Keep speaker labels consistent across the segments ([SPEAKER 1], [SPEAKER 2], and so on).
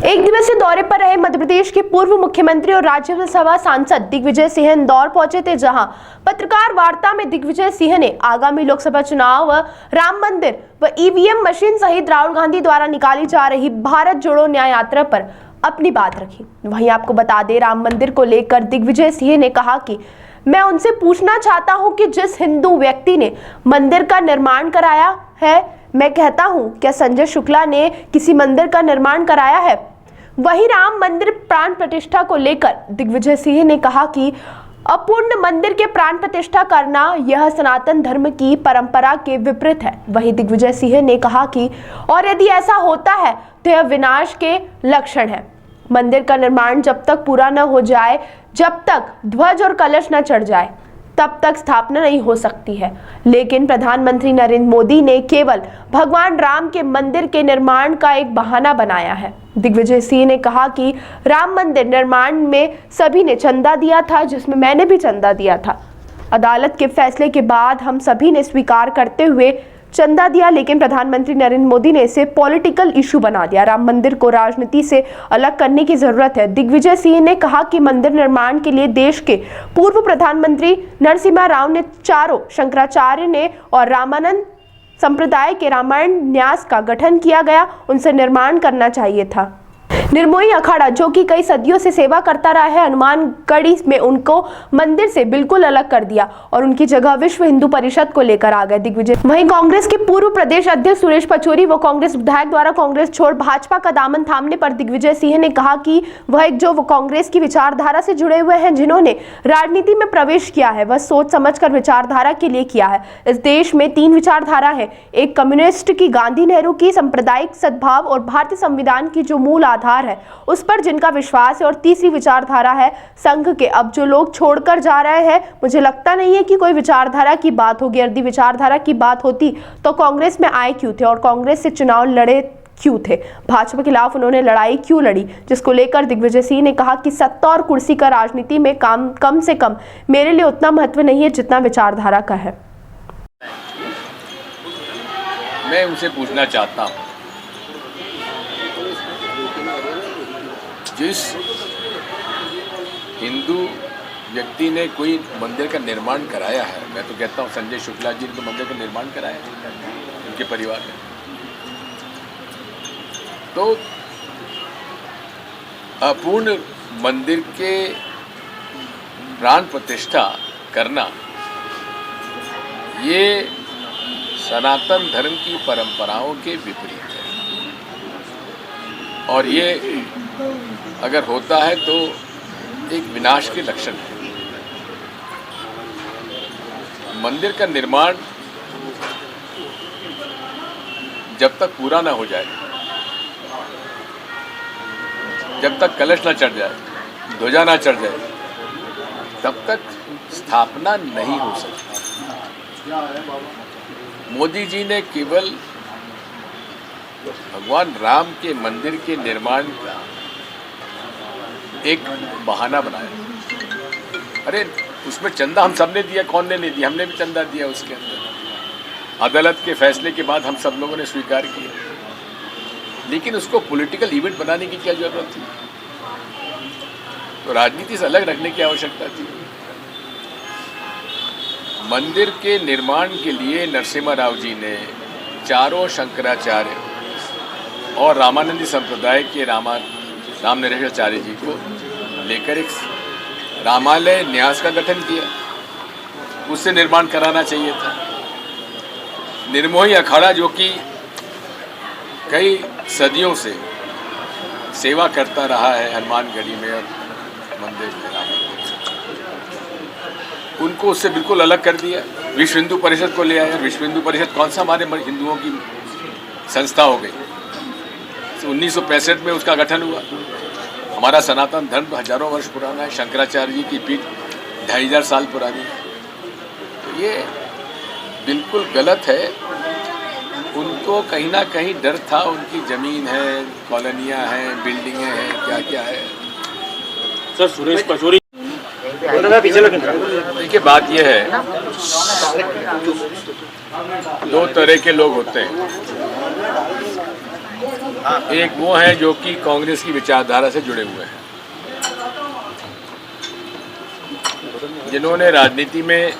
[SPEAKER 1] एक दिवसीय दौरे पर रहे मध्य प्रदेश के पूर्व मुख्यमंत्री और राज्यसभा सांसद दिग्विजय सिंह इंदौर पहुंचे थे, जहां पत्रकार वार्ता में दिग्विजय सिंह ने आगामी लोकसभा चुनाव, राम मंदिर व ईवीएम मशीन सहित राहुल गांधी द्वारा निकाली जा रही भारत जोड़ो न्याय यात्रा पर अपनी बात रखी। वहीं आपको बता दें, राम मंदिर को लेकर दिग्विजय सिंह ने कहा कि मैं उनसे पूछना चाहता हूं कि जिस हिंदू व्यक्ति ने मंदिर का निर्माण कराया है, मैं कहता हूं, क्या संजय शुक्ला ने किसी मंदिर का निर्माण कराया है? वहीं राम मंदिर प्राण प्रतिष्ठा को लेकर दिग्विजय सिंह ने कहा कि अपूर्ण मंदिर के प्राण प्रतिष्ठा करना यह सनातन धर्म की परंपरा के विपरीत है। वहीं दिग्विजय सिंह ने कहा कि और यदि ऐसा होता है तो यह विनाश के लक्षण है। मंदिर का निर्माण जब तक पूरा न हो जाए, जब तक ध्वज और कलश न चढ़ जाए, तब तक स्थापना नहीं हो सकती है। लेकिन प्रधानमंत्री नरेंद्र मोदी ने केवल भगवान राम के मंदिर के निर्माण का एक बहाना बनाया है। दिग्विजय सिंह ने कहा कि राम मंदिर निर्माण में सभी ने चंदा दिया था, जिसमें मैंने भी चंदा दिया था। अदालत के फैसले के बाद हम सभी ने स्वीकार करते हुए चंदा दिया, लेकिन प्रधानमंत्री नरेंद्र मोदी ने इसे पॉलिटिकल इशू बना दिया। राम मंदिर को राजनीति से अलग करने की जरूरत है। दिग्विजय सिंह ने कहा कि मंदिर निर्माण के लिए देश के पूर्व प्रधानमंत्री नरसिम्हा राव ने, चारों शंकराचार्य ने और रामानंद संप्रदाय के रामायण न्यास का गठन किया गया, उनसे निर्माण करना चाहिए था। निर्मोही अखाड़ा, जो कि कई सदियों से सेवा करता रहा है, हनुमानगढ़ी में उनको मंदिर से बिल्कुल अलग कर दिया और उनकी जगह विश्व हिंदू परिषद को लेकर आ गए दिग्विजय। वहीं कांग्रेस के पूर्व प्रदेश अध्यक्ष सुरेश पचौरी व कांग्रेस विधायक द्वारा कांग्रेस छोड़ भाजपा का दामन थामने पर दिग्विजय सिंह ने कहा कि वो कांग्रेस की विचारधारा से जुड़े हुए हैं, जिन्होंने राजनीति में प्रवेश किया है, वह सोच समझकर विचारधारा के लिए किया है। इस देश में 3 विचारधारा है, एक कम्युनिस्ट की, गांधी नेहरू की, सांप्रदायिक सद्भाव और भारतीय संविधान की जो मूल आधार है उस पर जिनका विश्वास है, और तीसरी विचारधारा है संघ के। अब जो लोग छोड़कर जा रहे हैं, मुझे लगता नहीं है कि कोई विचारधारा की बात होगी। यदि विचारधारा की बात होती तो कांग्रेस में आए क्यों थे और कांग्रेस से चुनाव लड़े क्यों थे? भाजपा के खिलाफ उन्होंने लड़ाई क्यों लड़ी? जिसको लेकर दिग्विजय सिंह ने कहा कि सत्ता और कुर्सी का राजनीति में कम से कम मेरे लिए उतना महत्व नहीं है जितना विचारधारा का है।
[SPEAKER 2] मैं उनसे पूछना चाहता हूं, जिस हिंदू व्यक्ति ने कोई मंदिर का निर्माण कराया है, मैं तो कहता हूँ संजय शुक्ला जी ने तो मंदिर का निर्माण कराया है उनके परिवार ने, तो अपूर्ण मंदिर के प्राण प्रतिष्ठा करना ये सनातन धर्म की परंपराओं के विपरीत है, और ये अगर होता है तो एक विनाश के लक्षण है। मंदिर का निर्माण जब तक पूरा ना हो जाए, जब तक कलश ना चढ़ जाए, ध्वजा ना चढ़ जाए, तब तक स्थापना नहीं हो सकती। मोदी जी ने केवल भगवान राम के मंदिर के निर्माण का एक बहाना बनाया। अरे उसमें चंदा हम सब ने दिया, कौन ने नहीं दिया? हमने भी चंदा दिया उसके अंदर। अदालत के फैसले के बाद हम सब लोगों ने स्वीकार किया, लेकिन उसको पॉलिटिकल इवेंट बनाने की क्या जरूरत थी? तो राजनीति से अलग रखने की आवश्यकता थी। मंदिर के निर्माण के लिए नरसिम्हा राव जी ने चारों शंकराचार्य और रामानंदी संप्रदाय के रामनरेशाचार्य जी को लेकर एक रामालय न्यास का गठन किया, उससे निर्माण कराना चाहिए था। निर्मोही अखाड़ा, जो कि कई सदियों से सेवा करता रहा है हनुमानगढ़ी में और मंदिर में, उनको उससे बिल्कुल अलग कर दिया। विश्व हिंदू परिषद को ले आया। विश्व हिंदू परिषद कौन सा हमारे हिंदुओं की संस्था हो गई? 1965 में उसका गठन हुआ। हमारा सनातन धर्म हजारों वर्ष पुराना है, शंकराचार्य जी की पीठ 2500 साल पुरानी है। तो ये बिल्कुल गलत है। उनको कहीं ना कहीं डर था, उनकी ज़मीन है, कॉलोनियाँ हैं, बिल्डिंगें हैं, क्या क्या है।
[SPEAKER 3] सर, सुरेश पचौरी
[SPEAKER 2] देखिए, बात यह है, 2 तरह के लोग होते हैं। एक वो हैं जो कि कांग्रेस की विचारधारा से जुड़े हुए हैं, जिन्होंने राजनीति में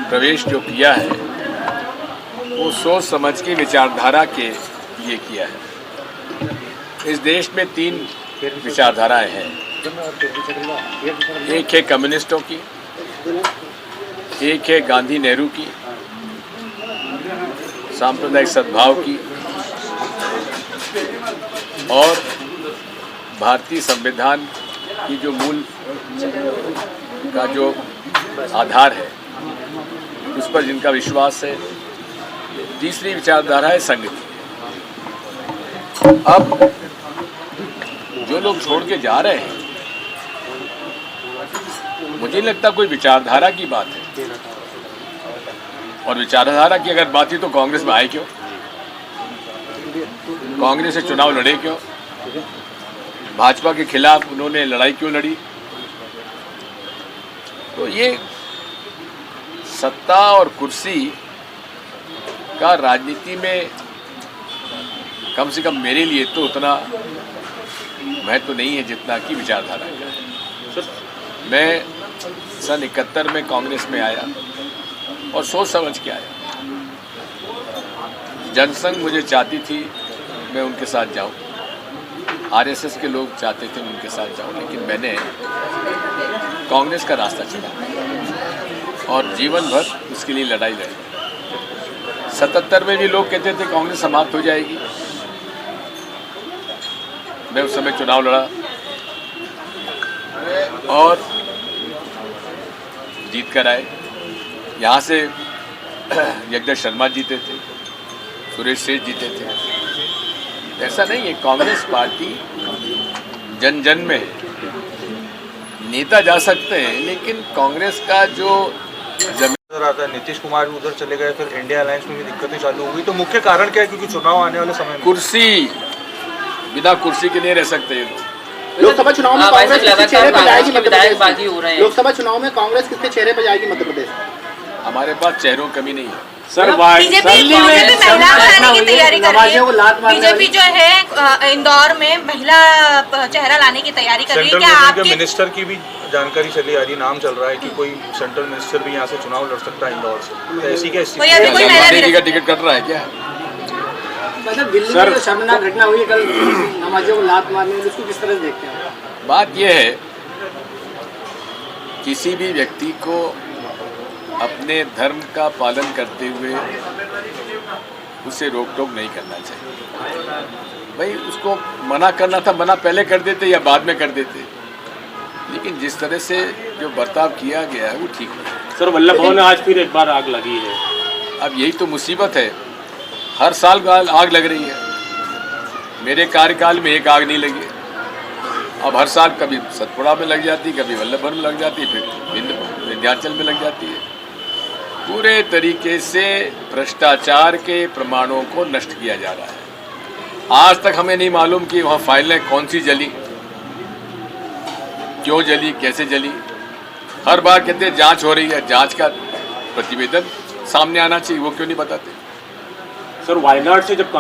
[SPEAKER 2] प्रवेश जो किया है वो सोच समझ के विचारधारा के लिए किया है। इस देश में 3 विचारधाराएं हैं, एक है कम्युनिस्टों की, एक है गांधी नेहरू की, सांप्रदायिक सद्भाव की, और भारतीय संविधान की जो मूल का जो आधार है उस पर जिनका विश्वास है। तीसरी विचारधारा है संघ की। अब जो लोग छोड़ के जा रहे हैं, मुझे नहीं लगता कोई विचारधारा की बात है, और विचारधारा की अगर बात ही तो कांग्रेस में आए क्यों, कांग्रेस से चुनाव लड़े क्यों, भाजपा के खिलाफ उन्होंने लड़ाई क्यों लड़ी। तो ये सत्ता और कुर्सी का राजनीति में कम से कम मेरे लिए तो उतना महत्व नहीं है जितना कि विचारधारा का। मैं सन 71 में कांग्रेस में आया और सोच समझ के आया। जनसंघ मुझे चाहती थी मैं उनके साथ जाऊं, आरएसएस के लोग चाहते थे मैं उनके साथ जाऊं, लेकिन मैंने कांग्रेस का रास्ता चुना और जीवन भर उसके लिए लड़ाई लड़ी। 77 में भी लोग कहते थे कांग्रेस समाप्त हो जाएगी, मैं उस समय चुनाव लड़ा और जीत कर आए। यहाँ से जगदीश शर्मा जीते थे, सुरेश सेठ जीते थे। ऐसा नहीं है, कांग्रेस पार्टी जन जन में है। नेता जा सकते हैं, लेकिन कांग्रेस का जो
[SPEAKER 4] नजर आता है नीतीश कुमार भी उधर चले गए, फिर इंडिया अलायंस में भी दिक्कतें चालू हुई। तो मुख्य कारण क्या है? क्योंकि चुनाव आने वाले समय में
[SPEAKER 2] कुर्सी, बिना कुर्सी के नहीं रह सकते ये लोग।
[SPEAKER 5] लोकसभा चुनाव में कांग्रेस किसके चेहरे पर जाएगी मध्य प्रदेश?
[SPEAKER 3] हो रहे हैं।
[SPEAKER 5] लोकसभा चुनाव में कांग्रेस किसके चेहरे पर जाएगी मध्य प्रदेश?
[SPEAKER 2] हमारे पास चेहरों की कमी नहीं है।
[SPEAKER 3] सर
[SPEAKER 6] बीजेपी महिला लाने की तैयारी कर रही है। बीजेपी जो है इंदौर में महिला चेहरा लाने की तैयारी कर रही है।
[SPEAKER 4] सेंट्रल
[SPEAKER 6] क्या
[SPEAKER 4] गवर्नमेंट के
[SPEAKER 6] आपकी
[SPEAKER 4] मिनिस्टर की भी जानकारी चली आ रही, नाम चल रहा है कि कोई सेंट्रल मिनिस्टर भी यहाँ से चुनाव लड़ सकता है इंदौर से। तो ऐसी क्या
[SPEAKER 6] कोई अभी कोई महिला
[SPEAKER 2] गांधी जी का टिकट कट रहा है क्या?
[SPEAKER 5] मतलब दिल्ली में जो शर्मनाक घटना हुई कल, नमाजियों को लात मारने, उसको किस तरह से देखते हैं?
[SPEAKER 2] बात यह है, किसी भी व्यक्ति को अपने धर्म का पालन करते हुए उसे रोक टोक नहीं करना चाहिए। भाई उसको मना करना था, मना पहले कर देते या बाद में कर देते, लेकिन जिस तरह से जो बर्ताव किया गया है वो ठीक नहीं।
[SPEAKER 3] सर वल्लभ भवन में आज फिर एक बार आग लगी है।
[SPEAKER 2] अब यही तो मुसीबत है, हर साल आग लग रही है। मेरे कार्यकाल में एक आग नहीं लगी, अब हर साल कभी सतपुड़ा में लग जाती, कभी वल्लभ भवन में लग जाती, फिर विंध्याचल में लग जाती है। पूरे तरीके से भ्रष्टाचार के प्रमाणों को नष्ट किया जा रहा है। आज तक हमें नहीं मालूम कि वहाँ फाइलें कौन सी जली, क्यों जली, कैसे जली। हर बार कहते हैं जांच हो रही है, जांच का प्रतिवेदन सामने आना चाहिए, वो क्यों नहीं बताते?
[SPEAKER 3] सर वायनाड से जब